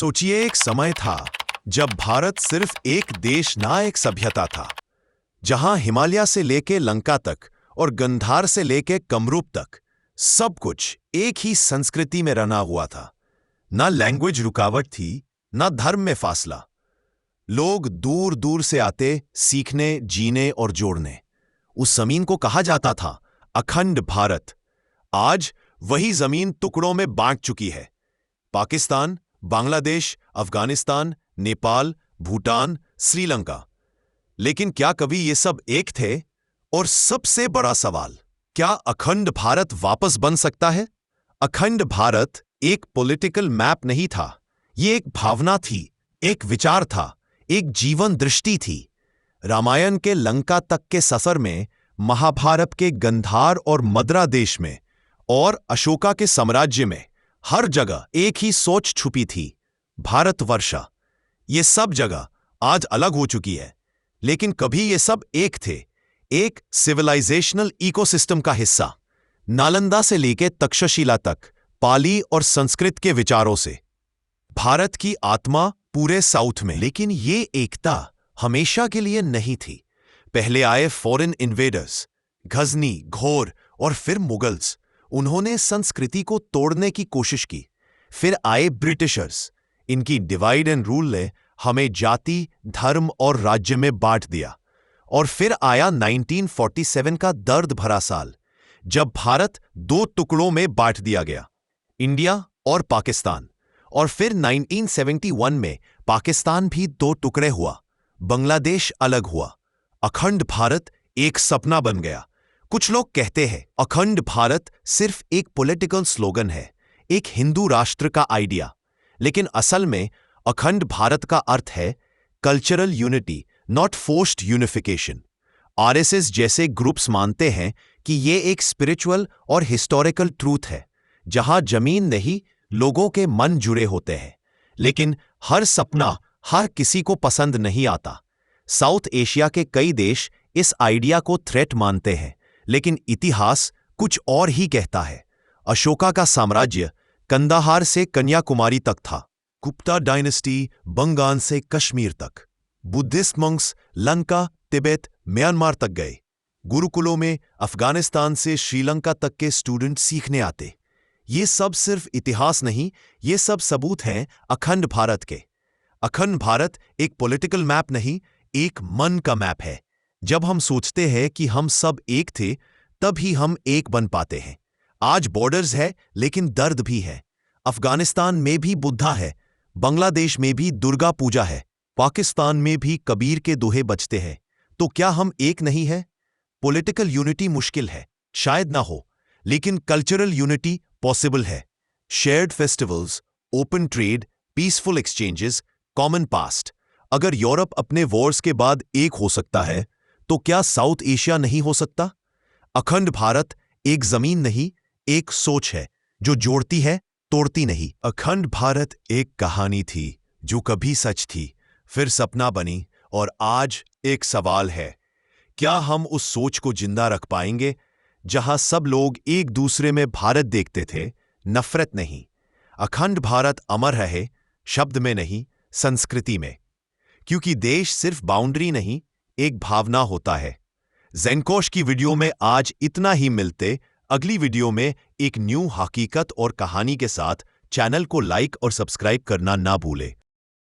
सोचिए, एक समय था जब भारत सिर्फ एक देश ना एक सभ्यता था, जहां हिमालय से लेके लंका तक और गंधार से लेके कमरूप तक सब कुछ एक ही संस्कृति में रना हुआ था। ना लैंग्वेज रुकावट थी, ना धर्म में फासला। लोग दूर दूर से आते सीखने, जीने और जोड़ने। उस जमीन को कहा जाता था अखंड भारत। आज वही जमीन टुकड़ों में बांट चुकी है। पाकिस्तान, बांग्लादेश, अफगानिस्तान, नेपाल, भूटान, श्रीलंका। लेकिन क्या कभी ये सब एक थे? और सबसे बड़ा सवाल, क्या अखंड भारत वापस बन सकता है? अखंड भारत एक पॉलिटिकल मैप नहीं था, ये एक भावना थी, एक विचार था, एक जीवन दृष्टि थी। रामायण के लंका तक के सफर में, महाभारत के गंधार और मद्रा देश में, और अशोका के साम्राज्य में हर जगह एक ही सोच छुपी थी, भारतवर्षा। ये सब जगह आज अलग हो चुकी है, लेकिन कभी ये सब एक थे, एक सिविलाइजेशनल इकोसिस्टम का हिस्सा। नालंदा से लेकर तक्षशिला तक, पाली और संस्कृत के विचारों से भारत की आत्मा पूरे साउथ में। लेकिन ये एकता हमेशा के लिए नहीं थी। पहले आए फॉरेन इन्वेडर्स, गजनी, घोर और फिर मुगल्स। उन्होंने संस्कृति को तोड़ने की कोशिश की। फिर आए ब्रिटिशर्स। इनकी डिवाइड एंड रूल ने हमें जाति, धर्म और राज्य में बांट दिया। और फिर आया 1947 का दर्द भरा साल, जब भारत दो टुकड़ों में बांट दिया गया, इंडिया और पाकिस्तान। और फिर 1971 में पाकिस्तान भी दो टुकड़े हुआ, बांग्लादेश अलग हुआ। अखंड भारत एक सपना बन गया। कुछ लोग कहते हैं अखंड भारत सिर्फ एक पॉलिटिकल स्लोगन है, एक हिंदू राष्ट्र का आइडिया। लेकिन असल में अखंड भारत का अर्थ है cultural unity, not forced unification. RSS जैसे ग्रुप्स मानते हैं कि ये एक स्पिरिचुअल और हिस्टोरिकल ट्रूथ है, जहां जमीन नहीं, लोगों के मन जुड़े होते हैं। लेकिन हर सपना हर किसी को पसंद नहीं आता। साउथ एशिया के कई देश इस आइडिया को थ्रेट मानते हैं, लेकिन इतिहास कुछ और ही कहता है। अशोका का साम्राज्य कंदाहार से कन्याकुमारी तक था, गुप्ता डायनेस्टी बंगाल से कश्मीर तक। Buddhist monks Lanka, Tibet, Myanmar तक गए। गुरुकुलों में अफगानिस्तान से श्रीलंका तक के स्टूडेंट सीखने आते। ये सब सिर्फ इतिहास नहीं, ये सब सबूत हैं अखंड भारत के। अखंड भारत एक पॉलिटिकल मैप नहीं, एक मन का मैप है। जब हम सोचते हैं कि हम सब एक थे, तब ही हम एक बन पाते हैं। आज बॉर्डर्स है, लेकिन दर्द भी है। अफगानिस्तान में भी बुद्धा है, बांग्लादेश में भी दुर्गा पूजा है, पाकिस्तान में भी कबीर के दोहे बजते हैं। तो क्या हम एक नहीं है? पॉलिटिकल यूनिटी मुश्किल है, शायद ना हो, लेकिन कल्चरल यूनिटी पॉसिबल है। Shared festivals, open trade, peaceful exchanges, common past. अगर यूरोप अपने वॉर्स के बाद एक हो सकता है, तो क्या साउथ एशिया नहीं हो सकता? अखंड भारत एक जमीन नहीं, एक सोच है जो जोड़ती है, तोड़ती नहीं। अखंड भारत एक कहानी थी जो कभी सच थी, फिर सपना बनी, और आज एक सवाल है, क्या हम उस सोच को जिंदा रख पाएंगे, जहां सब लोग एक दूसरे में भारत देखते थे, नफरत नहीं। अखंड भारत अमर रहे, शब्द में नहीं, संस्कृति में। क्योंकि देश सिर्फ बाउंड्री नहीं, एक भावना होता है। ज़ेनकोश की वीडियो में आज इतना ही। मिलते अगली वीडियो में एक न्यू हकीकत और कहानी के साथ। चैनल को लाइक और सब्सक्राइब करना ना भूले।